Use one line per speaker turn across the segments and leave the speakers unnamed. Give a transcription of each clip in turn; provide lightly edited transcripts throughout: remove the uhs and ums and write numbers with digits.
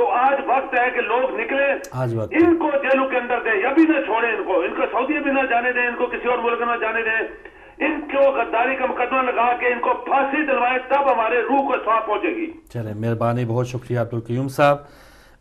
تو آج وقت ہے کہ لوگ نکلیں,
آج وقت
ان کو جیلوں کے اندر دیں, یا بھی نہ چھوڑیں, ان کو سعودی بھی نہ جانے دیں, ان کو کسی اور ملک نہ جانے دیں, ان کو غداری کا مقدمہ لگا کے ان کو پھانسی دلوائیں, تب ہمارے روح کو صاف پہنچے گی.
چلیں, مہربانی, بہت شکریہ عبدالقیوم صاحب.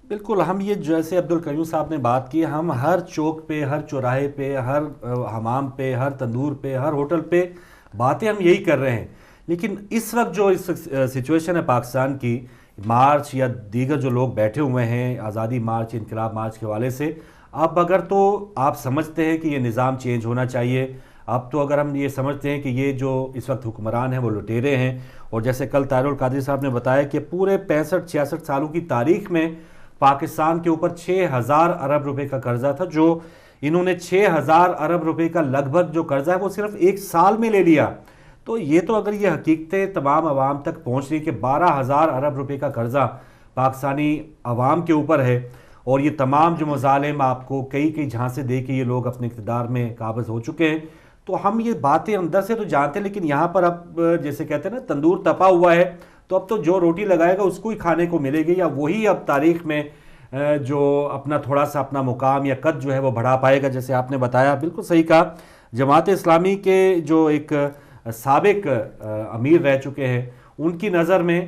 بالکل, ہم یہ جیسے عبدالقیوم صاحب نے بات کی, ہم ہر چوک پہ, ہر چوراہے پہ, ہر حمام پہ, ہر تندور پہ, ہر ہوٹل پہ باتیں ہم یہی کر رہے ہیں. لیکن اس وقت جو اس سچویشن ہے پاکستان کی, مارچ یا دیگر جو لوگ بیٹھے ہوئے ہیں آزادی مارچ, انقلاب مارچ کے حوالے سے, اب اگر تو آپ سمجھتے ہیں کہ یہ نظام چینج ہونا چاہیے, اب تو اگر ہم یہ سمجھتے ہیں کہ یہ جو اس وقت حکمران ہیں وہ لٹیرے ہیں, اور جیسے کل طاہر القادری صاحب نے بتایا کہ پورے 65-66 سالوں کی تاریخ میں پاکستان کے اوپر 6000 ارب روپے کا قرضہ تھا, جو انہوں نے 6000 ارب روپے کا لگ بھگ جو قرضہ ہے وہ صرف ایک سال میں لے لیا. تو یہ تو اگر یہ حقیقتیں تمام عوام تک پہنچ رہی کہ 12000 ارب روپے کا قرضہ پاکستانی عوام کے اوپر ہے, اور یہ تمام جو مظالم آپ کو کئی جھانسے دے کے یہ لوگ اپنے اقتدار میں قابض ہو چکے ہیں, تو ہم یہ باتیں اندر سے تو جانتے ہیں, لیکن یہاں پر اب جیسے کہتے ہیں نا تندور تپا ہوا ہے, تو اب تو جو روٹی لگائے گا اس کو ہی کھانے کو ملے گی, یا وہی اب تاریخ میں جو اپنا تھوڑا سا اپنا مقام یا قد جو ہے وہ بڑھا پائے گا. جیسے آپ نے بتایا, بالکل صحیح کہا, جماعت اسلامی کے جو ایک سابق امیر رہ چکے ہیں, ان کی نظر میں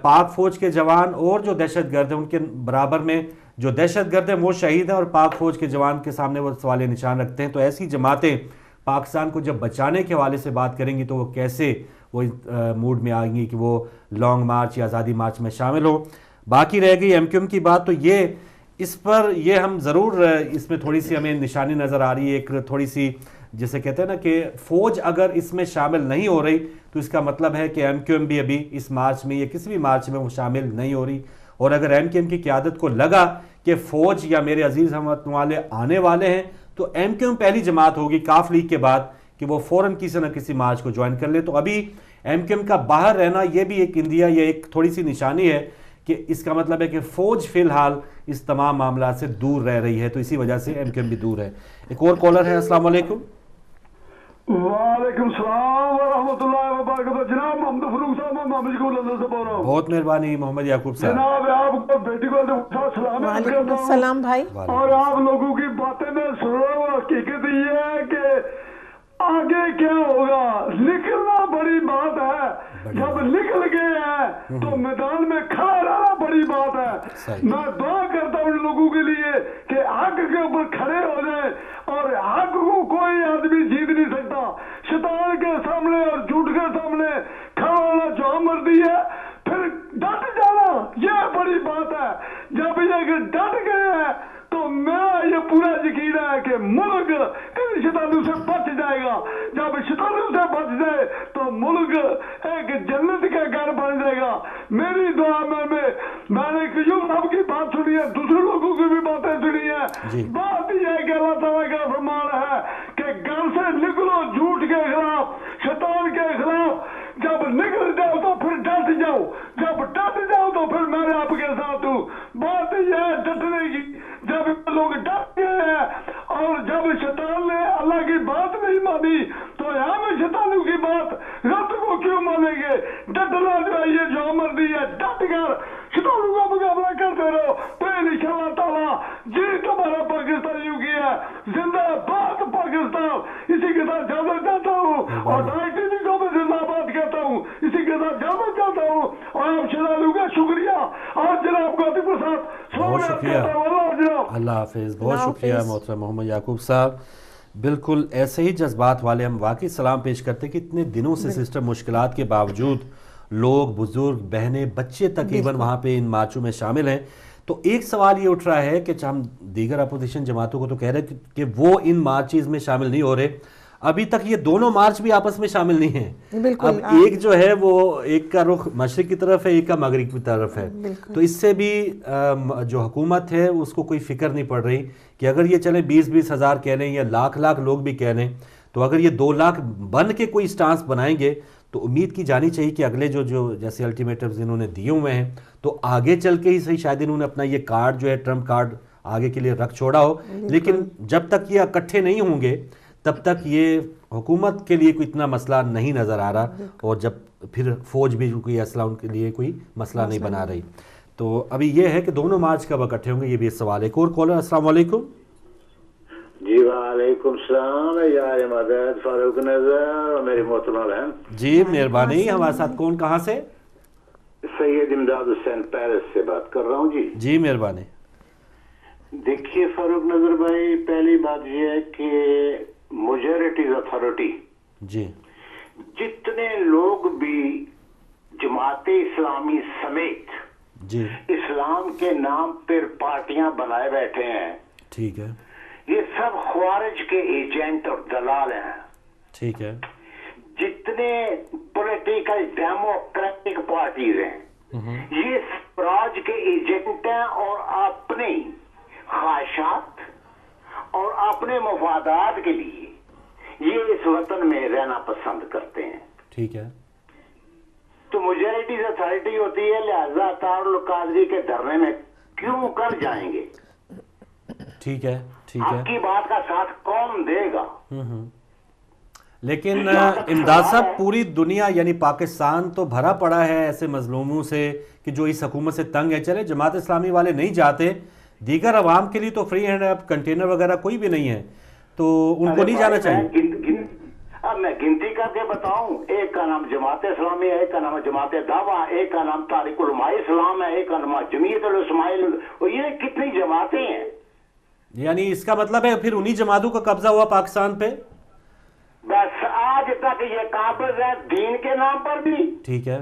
پاک فوج کے جوان اور جو دہشت گرد ہیں ان کے برابر میں جو دہشت گرد ہیں وہ شہید ہیں, اور پاک فوج کے جوان کے سامنے وہ سوال نشان رکھتے ہیں. تو ایسی جماعتیں پاکستان کو جب بچانے کے حوالے سے بات کریں گی تو وہ کیسے وہ موڈ میں آئیں گی کہ وہ لانگ مارچ یا آزادی مارچ میں شامل ہو. باقی رہ گئی ایم کیو ایم کی بات, تو یہ اس پر یہ ہم ضرور اس میں تھوڑی سی ہمیں نشانی نظر آ رہی ہے, ایک تھوڑی سی جسے کہتے ہیں نا کہ فوج اگر اس میں شامل نہیں ہو رہی تو اس کا مطلب ہے کہ ایم کیو ایم بھی ابھی اس مارچ میں یا کسی بھی مارچ میں وہ شامل نہیں ہو رہی. اور اگر ایم کیو ایم کی قیادت کو لگا کہ فوج یا میرے عزیز ہم وطن والے آنے والے ہیں, تو ایم کیو ایم پہلی جماعت ہوگی کاف لیگ کے بعد کہ وہ فوراً کسی نہ کسی مارچ کو جوائن کر لے. تو ابھی ایم کیو ایم کا باہر رہنا یہ بھی ایک اندیا یا ایک تھوڑی سی نشانی ہے کہ اس کا مطلب ہے کہ فوج فی الحال اس تمام معاملات سے دور رہ رہی ہے, تو اسی وجہ سے ایم کیو ایم بھی دور ہے. ایک اور کالر ہے, السلام علیکم.
وعلیکم السلام ورحمۃ اللہ وبرکاتہ. جناب محمد فاروق صاحب, میں محمد کو لندن سے بول رہا ہوں.
بہت مہربانی محمد یعقوب صاحب.
جناب آپ کو بیٹی کو سلام
وعلیکم السلام بھائی.
اور آپ لوگوں کی باتیں میں سن رہا ہوں, حقیقت یہ ہے کہ آگے کیا ہوگا, نکلنا بڑی بات ہے, جب نکل گئے ہیں تو میدان میں کھڑا رہنا بڑی بات ہے. میں دعا کرتا ہوں ان لوگوں کے لیے کہ حق کے اوپر کھڑے ہو جائیں, اور حق کو کوئی آدمی جیت نہیں سکتا. شیطان کے سامنے اور جھوٹ کے سامنے کھڑا ہونا جو مردی ہے, پھر ڈٹ جانا یہ بڑی بات ہے. جب یہ ڈٹ گئے ہیں تو میرا یہ پورا یقین ہے کہ ملک ان شیطانوں سے بچ جائے گا. جب شیطانوں سے بچ جائے تو ملک ایک جنت کا گھر بن جائے گا. میری دعا میں نے قیوم صاحب کی بات سنی ہے, دوسرے لوگوں کی بھی باتیں سنی ہے. بات یہ ہے کہ اللہ تعالیٰ کا فرمان ہے کہ گھر سے نکلو جھوٹ کے خلاف, شیطان کے خلاف. جب نکل جاؤ تو پھر ڈٹ جاؤ, جب ڈٹ جاؤ تو پھر میں آپ کے ساتھ ہوں. بات یہ ہے ڈٹنے کی. جب لوگ ڈٹ گئے ہیں اور جب شیطان نے اللہ کی بات نہیں مانی تو ہم شیطانوں کی بات رب کو کیوں مانیں گے. ڈٹنا چاہیے, جو مرضی ہے ڈٹ کر شیطانوں کا مقابلہ کرتے رہو, تو انشاءاللہ تعالیٰ جیت ہمارا پاکستانیوں کی ہے. زندہ باد پاکستان. اسی کے ساتھ جانا چاہتا ہوں اور ڈائریکٹری کو بھی زندہ باد کہتا ہوں. اسی کے ساتھ جانا چاہتا ہوں اور آپ شیطانوں کا شکریہ. اور جناب کو عاطف کے ساتھ
بہت شکریہ, اللہ حافظ. بہت شکریہ محترم محمد یعقوب صاحب. بالکل ایسے ہی جذبات والے ہم واقعی سلام پیش کرتے کہ اتنے دنوں سے سسٹم مشکلات کے باوجود لوگ, بزرگ, بہنیں, بچے تقریباً وہاں پہ ان مارچوں میں شامل ہیں. تو ایک سوال یہ اٹھ رہا ہے کہ ہم دیگر اپوزیشن جماعتوں کو تو کہہ رہے ہیں کہ وہ ان مارچز میں شامل نہیں ہو رہے. ابھی تک یہ دونوں مارچ بھی آپس میں شامل نہیں ہیں. اب ایک جو ہے وہ ایک کا رخ مشرق کی طرف ہے, ایک کا مغرب کی طرف ہے. تو اس سے بھی جو حکومت ہے اس کو کوئی فکر نہیں پڑ رہی کہ اگر یہ چلیں 20-20 ہزار کہہ لیں یا لاکھ لوگ بھی کہہ لیں, تو اگر یہ 2 لاکھ بن کے کوئی سٹانس بنائیں گے تو امید کی جانی چاہیے کہ اگلے جو جیسے الٹیمیٹمز انہوں نے دیے ہوئے ہیں تو آگے چل کے ہی صحیح شاید انہوں نے اپنا یہ کارڈ جو ہے ٹرمپ کارڈ آگے کے لیے رکھ چھوڑا ہو. لیکن جب تک یہ اکٹھے نہیں ہوں گے تب تک یہ حکومت کے لیے کوئی اتنا مسئلہ نہیں نظر آ رہا, اور جب پھر فوج بھی کوئی اسلحہ ان کے لیے کوئی مسئلہ نہیں بنا رہی. تو ابھی یہ ہے کہ دونوں مارچ کب اکٹھے ہوں گے، یہ بھی سوال ہے۔ ایک اور کالر، السلام علیکم۔
جی وعلیکم السلام، یار مدد فاروق نظر اور میری محترمہ بہن۔
جی مہربانی، ہمارے ساتھ کون، کہاں سے؟
سید امداد حسین پیرس سے بات کر رہا ہوں جی۔
جی مہربانی۔
دیکھیے فاروق نظر بھائی، پہلی بات یہ ہے کہ میجورٹی اتھارٹی،
جی
جتنے لوگ بھی جماعت اسلامی سمیت
جی
اسلام کے نام پر پارٹیاں بنائے بیٹھے ہیں،
ٹھیک ہے
یہ سب خوارج کے ایجنٹ اور دلال ہیں۔
ٹھیک ہے
جتنے پولیٹیکل ڈیموکریٹک پارٹیز ہیں یہ راج کے ایجنٹ ہیں اور اپنی خواہشات اور اپنے مفادات کے لیے یہ اس وطن میں رہنا پسند کرتے ہیں۔
ٹھیک ہے
تو میجورٹی اتھارٹی ہوتی ہے، لہذا اطہار القادری کے دھرنے میں کیوں کر جائیں گے؟
ٹھیک ہے ٹھیک ہے،
آپ کی بات کا ساتھ کون دے گا؟
لیکن امداد صاحب پوری دنیا یعنی پاکستان تو بھرا پڑا ہے ایسے مظلوموں سے کہ جو اس حکومت سے تنگ ہے۔ چلے جماعت اسلامی والے نہیں جاتے، دیگر عوام کے لیے تو فری ہینڈ ہے، اب کنٹینر وغیرہ کوئی بھی نہیں ہے تو ان کو نہیں جانا چاہیے۔
اب میں گنتی کر کے بتاؤں، ایک کا نام جماعت اسلامی ہے، ایک کا نام جماعت دعویٰ، ایک کا نام تحریک علماء اسلام ہے، ایک کا نام جمعیت العلماء، یہ کتنی جماعتیں ہیں؟
یعنی اس کا مطلب ہے پھر انہی جماعتوں کا قبضہ ہوا پاکستان پہ؟
بس آج تک یہ قابض ہے دین کے نام پر بھی،
ٹھیک ہے،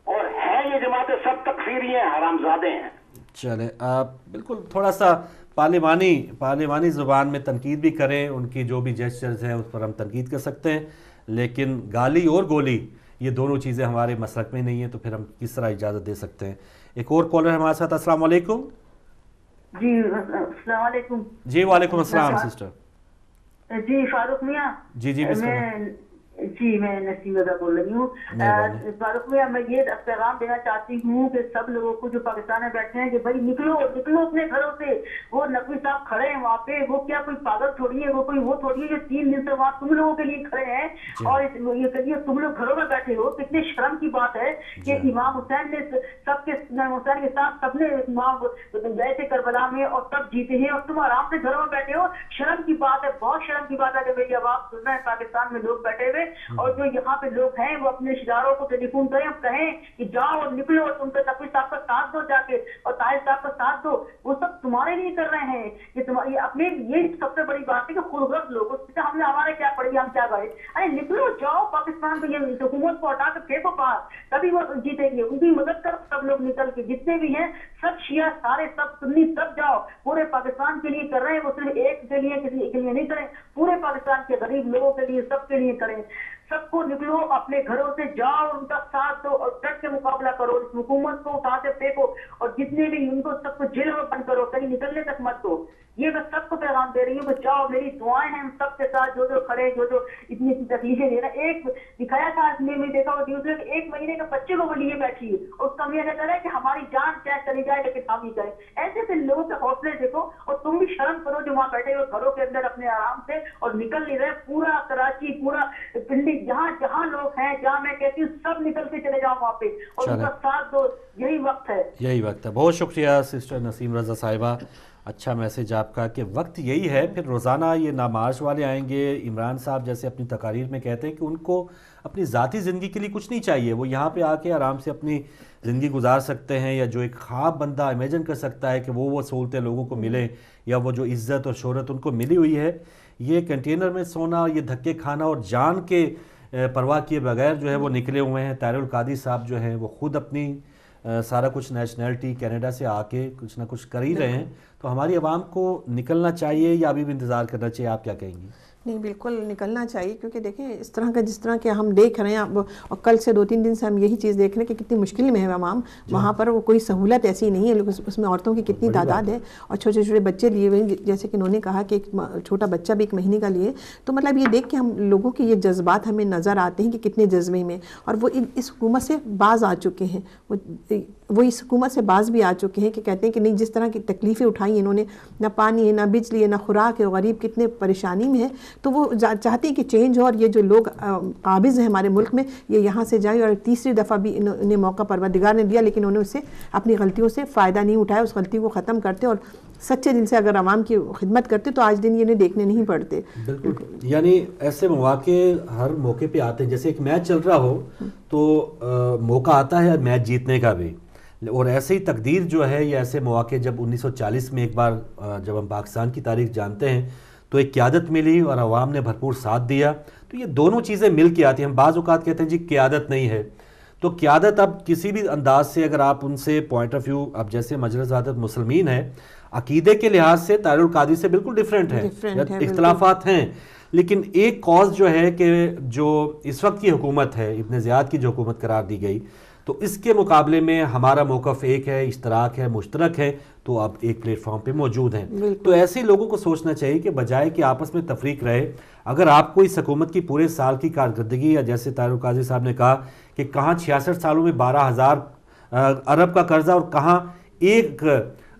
اور ہے یہ جماعتیں سب تکفیری ہیں، حرامزادے ہیں۔
چلیں آپ بالکل تھوڑا سا پارلیمانی زبان میں تنقید بھی کریں، ان کی جو بھی جیسچرز ہیں اس پر ہم تنقید کر سکتے ہیں، لیکن گالی اور گولی یہ دونوں چیزیں ہمارے مسلک میں نہیں ہیں، تو پھر ہم کس طرح اجازت دے سکتے ہیں۔ ایک اور کالر ہمارے ساتھ، السلام علیکم۔
جی السلام علیکم۔
جی وعلیکم السلام سسٹر۔
جی فاروق میاں،
جی جی بسم اللہ۔
میں نسیم رضا بول رہی ہوں۔ فاروق میاں، میں یہ پیغام دینا چاہتی ہوں کہ سب لوگوں کو جو پاکستان میں بیٹھے ہیں کہ بھائی نکلو اپنے گھروں سے۔ وہ نقوی صاحب کھڑے ہیں وہاں پہ، وہ کیا کوئی پاگل تھوڑی ہے، وہ کوئی وہ تھوڑی ہے جو 3 دن سے وہاں تم لوگوں کے لیے کھڑے ہیں، اور یہ کہیے تم لوگ گھروں میں بیٹھے ہو۔ کتنے شرم کی بات ہے کہ امام حسین نے سب کے حسین کے ساتھ سب نے امام گئے تھے کربلا میں اور تب جیتے ہیں، اور تم آرام سے گھروں میں بیٹھے ہو۔ شرم کی بات ہے، بہت شرم کی بات ہے کہ میری آواز سن رہے ہیں پاکستان میں لوگ بیٹھے ہوئے، اور جو یہاں پہ لوگ ہیں وہ اپنے رشتے داروں کو ٹیلی فون کریں اور کہیں کہ جاؤ اور نکلو اور تم پہ نقوی صاحب کا ساتھ دو جا کے، اور طاہر صاحب کا ساتھ دو۔ وہ سب تمہارے لیے کر رہے ہیں کہ تمہاری اپنے، یہ سب سے بڑی بات ہے کہ خود غرض لوگ ہم نے ہمارے کیا پڑی، ہم کیا گئے۔ ارے نکلو، جاؤ پاکستان پہ، یہ حکومت کو ہٹا کر پھینکو باہر، تبھی وہ جیتیں گے۔ ان کی مدد کرو سب لوگ نکل کے، جتنے بھی ہیں سب شیعہ سارے سب سنی سب جاؤ، پورے پاکستان کے لیے کر رہے ہیں، وہ صرف ایک کے لیے کسی کے لیے نہیں کریں، پورے پاکستان کے غریب لوگوں کے لیے سب کے لیے کریں۔ سب کو نکلو، اپنے گھروں سے جاؤ، ان کا ساتھ دو اور ڈٹ کے مقابلہ کرو، اس حکومت کو اٹھا کے پھینکو، اور جتنے بھی ان کو سب کو جیل میں بند کرو، کہیں نکلنے تک مت دو۔ یہ میں سب کو پیغام دے رہی ہوں کہ جاؤ، میری دعائیں ہیں ہم سب کے ساتھ، جو کھڑے، جو اتنی تکلیفیں دے رہے ہیں۔ ایک دکھایا تھا اس میں دیکھا وہ نیوز میں، 1 مہینے کے بچے کو وہ لیے بیٹھی ہے، اور اس کا میاں کہہ رہا ہے کہ ہماری جان چاہے چلی جائے لیکن ہم ہی کریں۔ ایسے سے لوگوں کے حوصلے دیکھو، اور تم بھی شرم کرو جو وہاں بیٹھے ہوئے گھروں کے اندر اپنے آرام سے اور نکل نہیں رہے۔ پورا کراچی، پورا پنڈی، جہاں لوگ ہیں، جہاں میں کہتی ہوں سب نکل کے چلے جاؤ وہاں پہ اور ان کا ساتھ دو۔ یہی وقت ہے، یہی
وقت ہے۔ بہت شکریہ سسٹر نسیم رضا صاحبہ، اچھا میسج آپ کا کہ وقت یہی ہے۔ پھر روزانہ یہ نامعاش والے آئیں گے، عمران صاحب جیسے اپنی تقاریر میں کہتے ہیں کہ ان کو اپنی ذاتی زندگی کے لیے کچھ نہیں چاہیے، وہ یہاں پہ آ کے آرام سے اپنی زندگی گزار سکتے ہیں، یا جو ایک خواب بندہ امیجن کر سکتا ہے کہ وہ سہولتیں لوگوں کو ملیں، یا وہ جو عزت اور شہرت ان کو ملی ہوئی ہے، یہ کنٹینر میں سونا، یہ دھکے کھانا اور جان کے پرواہ کیے بغیر جو ہے وہ نکلے ہوئے ہیں۔ طاہر القادری صاحب جو ہیں وہ خود اپنی سارا کچھ نیشنلٹی کینیڈا سے آ کے کچھ نہ کچھ کر ہی رہے ہیں، تو ہماری عوام کو نکلنا چاہیے یا ابھی بھی انتظار کرنا چاہیے؟ آپ کیا کہیں گی؟
نہیں، بالکل نکلنا چاہیے، کیونکہ دیکھیں اس طرح کا جس طرح کہ ہم دیکھ رہے ہیں، اور کل سے 2-3 دن سے ہم یہی چیز دیکھ رہے ہیں کہ کتنی مشکل میں ہے عوام، وہاں پر وہ کوئی سہولت ایسی نہیں ہے، اس میں عورتوں کی کتنی تعداد ہے، اور چھوٹے چھوٹے بچے لیے ہوئے، جیسے کہ انہوں نے کہا کہ ایک چھوٹا بچہ بھی 1 مہینے کا لیے، تو مطلب یہ دیکھ کے ہم لوگوں کے یہ جذبات ہمیں نظر آتے ہیں کہ کتنے جذبے میں، اور وہ اس حکومت سے باز آ چکے ہیں۔ وہ وہ اس حکومت سے باز بھی آ چکے ہیں کہ کہتے ہیں کہ نہیں جس طرح کی تکلیفیں اٹھائی انہوں نے, نہ پانی ہے نہ بجلی ہے نہ خوراک ہے, غریب کتنے پریشانی میں ہے, تو وہ چاہتے ہیں کہ چینج ہو اور یہ جو لوگ قابض ہیں ہمارے ملک میں یہ یہاں سے جائیں. اور تیسری دفعہ بھی انہیں موقع پروردگار نے دیا لیکن انہوں نے اس سے اپنی غلطیوں سے فائدہ نہیں اٹھایا, اس غلطی کو ختم کرتے اور سچے دل سے اگر عوام کی خدمت کرتے تو آج دن یہ انہیں دیکھنے نہیں پڑتے.
بالکل, یعنی ایسے مواقع ہر موقع پہ آتے ہیں, جیسے ایک میچ چل رہا ہو تو موقع آتا ہے میچ جیتنے کا بھی, اور ایسے ہی تقدیر جو ہے یا ایسے مواقع جب 1940 میں ایک بار جب ہم پاکستان کی تاریخ جانتے ہیں تو ایک قیادت ملی اور عوام نے بھرپور ساتھ دیا, تو یہ دونوں چیزیں مل کے آتی ہیں. ہم بعض اوقات کہتے ہیں جی قیادت نہیں ہے, تو قیادت اب کسی بھی انداز سے اگر آپ ان سے پوائنٹ آف ویو, اب جیسے مجلس وحدت مسلمین ہے عقیدے کے لحاظ سے طاہر القادری سے بالکل ڈیفرنٹ ہے, اختلافات ہیں, لیکن ایک کاز جو ہے کہ جو اس وقت کی حکومت ہے ابن زیاد کی جو حکومت قرار دی گئی, تو اس کے مقابلے میں ہمارا موقف ایک ہے, اشتراک ہے, مشترک ہے, تو اب ایک پلیٹ فارم پہ موجود ہیں. تو ایسے لوگوں کو سوچنا چاہیے کہ بجائے کہ آپس میں تفریق رہے, اگر آپ کو اس حکومت کی پورے سال کی کارکردگی, یا جیسے طاہر القادری صاحب نے کہا کہ کہاں 66 سالوں میں 12,000 ارب کا قرضہ اور کہاں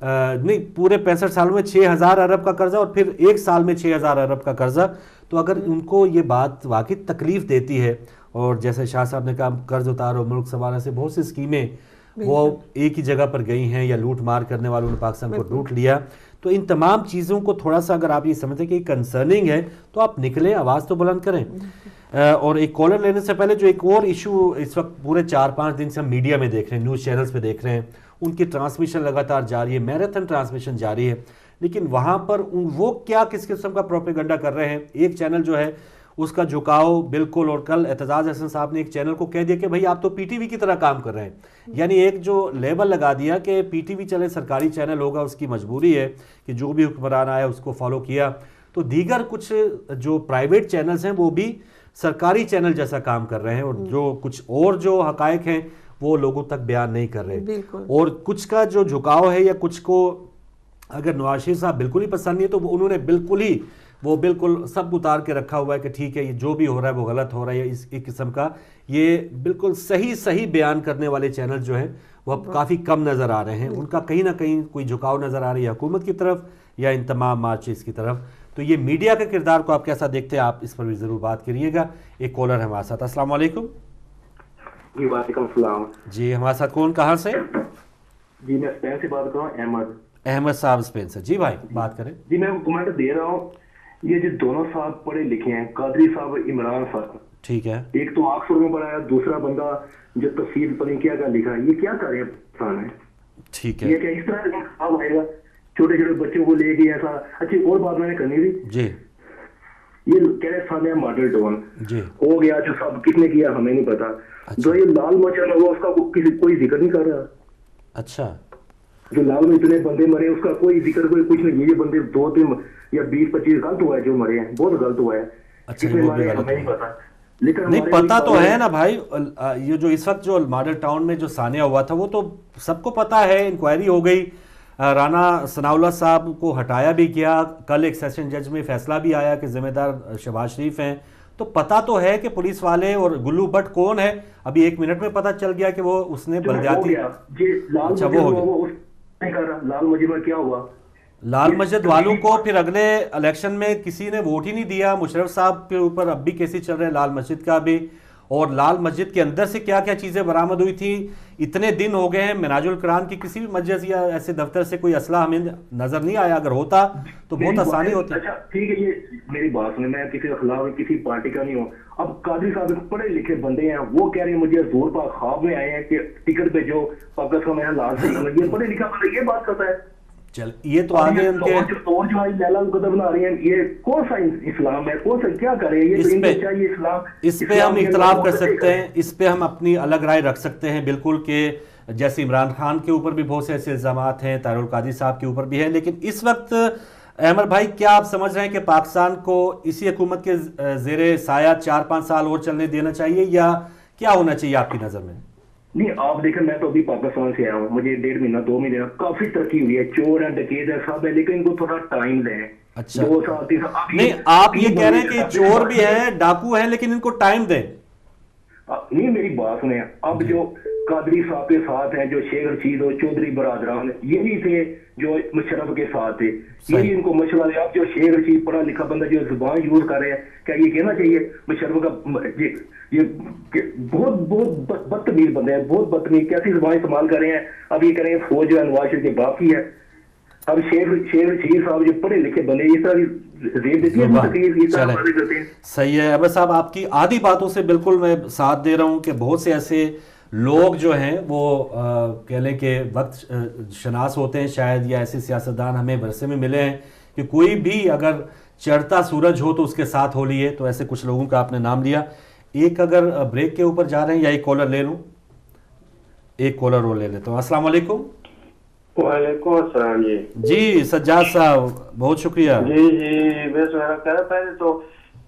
نہیں پورے 65 سالوں میں 6,000 ارب کا قرضہ اور پھر ایک سال میں 6,000 ارب کا قرضہ, تو اگر ان کو یہ بات واقعی تکلیف دیتی ہے, اور جیسے شاہ صاحب نے کہا قرض اتارو ملک سنوارا سے بہت سی اسکیمیں وہ ایک ہی جگہ پر گئی ہیں, یا لوٹ مار کرنے والوں نے پاکستان کو لوٹ لیا, تو ان تمام چیزوں کو تھوڑا سا اگر آپ یہ سمجھتے کہ کنسرننگ ہے تو آپ نکلیں, آواز تو بلند کریں. اور ایک کالر لینے سے پہلے جو ایک اور ایشو اس وقت پورے 4-5 دن سے ہم میڈیا میں دیکھ رہے ہیں, نیوز چینلز پہ دیکھ رہے ہیں, ان کی ٹرانسمیشن لگاتار جاری ہے, میراتھن ٹرانسمیشن جاری ہے, لیکن وہاں پر وہ کیا کس قسم کا پروپیگنڈا کر رہے ہیں. ایک چینل جو ہے اس کا جھکاؤ بالکل, اور کل اعتزاز احسن صاحب نے ایک چینل کو کہہ دیا کہ بھائی آپ تو پی ٹی وی کی طرح کام کر رہے ہیں, یعنی ایک جو لیبل لگا دیا کہ پی ٹی وی چلے سرکاری چینل ہوگا, اس کی مجبوری ہے کہ جو بھی حکمران آیا اس کو فالو کیا, تو دیگر کچھ جو پرائیویٹ چینلز ہیں وہ بھی سرکاری چینل جیسا کام کر رہے ہیں, اور جو کچھ اور جو حقائق ہیں وہ لوگوں تک بیان نہیں کر رہے. اور کچھ کا جو جھکاؤ ہے, یا کچھ کو اگر نواز شریف صاحب بالکل ہی پسند نہیں ہے تو انہوں نے بالکل سب اتار کے رکھا ہوا ہے کہ ٹھیک ہے یہ جو بھی ہو رہا ہے وہ غلط ہو رہا ہے, اس ایک قسم کا یہ بالکل صحیح بیان کرنے والے چینل جو ہیں وہ اب کافی کم نظر آ رہے ہیں. ان کا کہیں نہ کہیں کوئی جھکاؤ نظر آ رہی ہے حکومت کی طرف یا ان تمام مارچز کی طرف. تو یہ میڈیا کے کردار کو آپ کیسا دیکھتے ہیں, آپ اس پر بھی ضرور بات کریے گا. ایک کالر ہے ہمارے ساتھ. السلام علیکم.
جی وعلیکم السلام.
جی ہمارے ساتھ کون, کہاں سے؟
جی میں اسپین سے بات کر رہا ہوں,
احمد صاحب اسپین سے. جی بھائی بات کریں.
جی میں کمنٹ دے رہا ہوں, یہ جو دونوں صاحب پڑھے لکھے ہیں, قادری صاحب اور عمران صاحب,
ٹھیک ہے,
ایک تو آکسفورڈ میں پڑھا ہے, دوسرا بندہ جو تفسیر پڑھی کیا کا لکھا ہے, یہ کیا کر رہے ہیں پاکستان میں؟
ٹھیک ہے,
یہ کہ اس طرح خواب آئے گا چھوٹے چھوٹے بچوں کو لے کے ایسا. اچھی اور بات میں نے کرنی تھی.
جی
یہ کہہ رہے سامنے ماڈل ٹاؤن
جی
ہو گیا, جو سب کس نے کیا ہمیں نہیں پتا. جو یہ لال مچھر ہوا اس کا کوئی ذکر نہیں کر رہا.
اچھا,
جو لال میں اتنے بندے مرے اس کا کوئی ذکر کوئی کچھ نہیں. یہ بندے 2-3 یا 20-25 غلط ہوا ہے, جو مرے ہیں بہت غلط ہوا ہے.
اچھا
ہمیں نہیں پتا, لیکن
نہیں پتا تو ہے نا بھائی. یہ جو اس وقت جو ماڈل ٹاؤن میں جو سانحہ ہوا تھا وہ تو سب کو پتا ہے, انکوائری ہو گئی, رانا ثناء اللہ صاحب کو ہٹایا بھی گیا, کل ایک سیشن جج میں فیصلہ بھی آیا کہ ذمہ دار شہباز شریف ہیں. تو پتا تو ہے کہ پولیس والے اور گلو بٹ کون ہے. ابھی 1 منٹ میں پتا چل گیا کہ وہ اس نے بلدیاتی.
اچھا وہ ہو گیا لال مسجد میں کیا ہوا,
لال مسجد والوں کو پھر اگلے الیکشن میں کسی نے ووٹ ہی نہیں دیا. مشرف صاحب کے اوپر اب بھی کیسز چل رہے ہیں لال مسجد کا بھی, اور لال مسجد کے اندر سے کیا کیا چیزیں برآمد ہوئی تھی. اتنے دن ہو گئے ہیں, مناج القرآن کی کسی بھی مسجد یا ایسے دفتر سے کوئی اسلحہ ہمیں نظر نہیں آیا. اگر ہوتا تو بہت آسانی ہوتی.
اچھا ٹھیک ہے, یہ میری بات سنیں, میں کسی کے خلاف کسی پارٹی کا نہیں ہوں. اب قادری صاحب پڑھے لکھے بندے ہیں, وہ کہہ رہے ہیں مجھے زور پر خواب میں آئے ہیں کہ ٹکٹ پہ جو پاکستان میں لال سے یہ پڑھے لکھا بندہ یہ بات کرتا ہے.
چل یہ تو آگے ان کے
اور جو لیلا القدر بنا رہے ہیں, یہ کون سا اسلام ہے, کون سا کیا کرے, یہ تو ان کو چاہیے اسلام.
اس پہ ہم اختلاف کر سکتے ہیں, اس پہ ہم اپنی الگ رائے رکھ سکتے ہیں بالکل, کہ جیسے عمران خان کے اوپر بھی بہت سے ایسے الزامات ہیں, طاہر القادری صاحب کے اوپر بھی ہے. لیکن اس وقت احمد بھائی کیا آپ سمجھ رہے ہیں کہ پاکستان کو اسی حکومت کے زیر سایہ 4-5 سال اور چلنے دینا چاہیے, یا کیا ہونا چاہیے آپ کی نظر میں؟
نہیں آپ دیکھیں, میں تو ابھی پاکستان سے آیا ہوں, مجھے 1.5 مہینہ 2 مہینے کافی ترقی ہوئی ہے, چور ہیں ڈکیت ہے سب ہے, لیکن ان کو تھوڑا ٹائم دیں.
اچھا نہیں, آپ یہ کہہ رہے ہیں کہ چور بھی ہیں ڈاکو ہیں لیکن ان کو ٹائم دیں.
نہیں میری بات سنیں, اب جو قادری صاحب کے ساتھ ہیں, جو شیخ رشید اور چودھری برادران, یہی تھے جو مشرف کے ساتھ تھے, یہی ان کو مشورہ دیا. اب جو شیخ رشید پڑھا لکھا بندہ جو زبان یوز کر رہے ہیں, کیا یہ کہنا چاہیے مشرف کا یہ بہت بہت بدتمیز بندے ہیں, بہت بدتمیز, کیسی زبان استعمال کر رہے ہیں. اب یہ کہہ رہے ہیں فوج جو ہے نواز شریف کے باپ کی ہے. اب شیخ رشید صاحب جو پڑھے لکھے بندے اس طرح زیب دیتی ہے.
صحیح ہے احمد صاحب, آپ کی آدھی باتوں سے بالکل میں ساتھ دے رہا ہوں کہ بہت سے ایسے لوگ جو ہیں وہ کہہ لیں کہ وقت شناس ہوتے ہیں شاید, یا ایسے سیاستدان ہمیں ورثے میں ملے ہیں کہ کوئی بھی اگر چڑھتا سورج ہو تو اس کے ساتھ ہو لیے. تو ایسے کچھ لوگوں کا آپ نے نام لیا. ایک اگر بریک کے اوپر جا رہے ہیں یا ایک کالر لے لوں, ایک کالر وہ لے لیتا ہوں. السلام علیکم.
وعلیکم السلام.
جی سجاد صاحب بہت شکریہ.
جی بس پہلے تو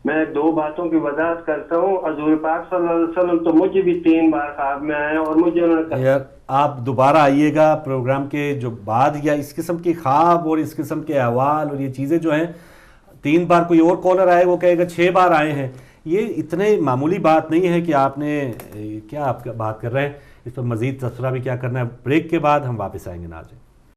میں 2 باتوں کی وضاحت کرتا ہوں. حضور پاک صلی اللہ علیہ وسلم تو مجھے بھی 3 بار خواب میں آئے اور مجھے انہوں نے
یار آپ دوبارہ آئیے گا پروگرام کے جو بعد, یا اس قسم کی خواب اور اس قسم کے احوال اور یہ چیزیں جو ہیں 3 بار کوئی اور کالر آئے وہ کہے گا 6 بار آئے ہیں, یہ اتنے معمولی بات نہیں ہے کہ آپ نے کیا آپ بات کر رہے ہیں. اس پر مزید تبصرہ بھی کیا کرنا ہے. بریک کے بعد ہم واپس آئیں گے. ناظرین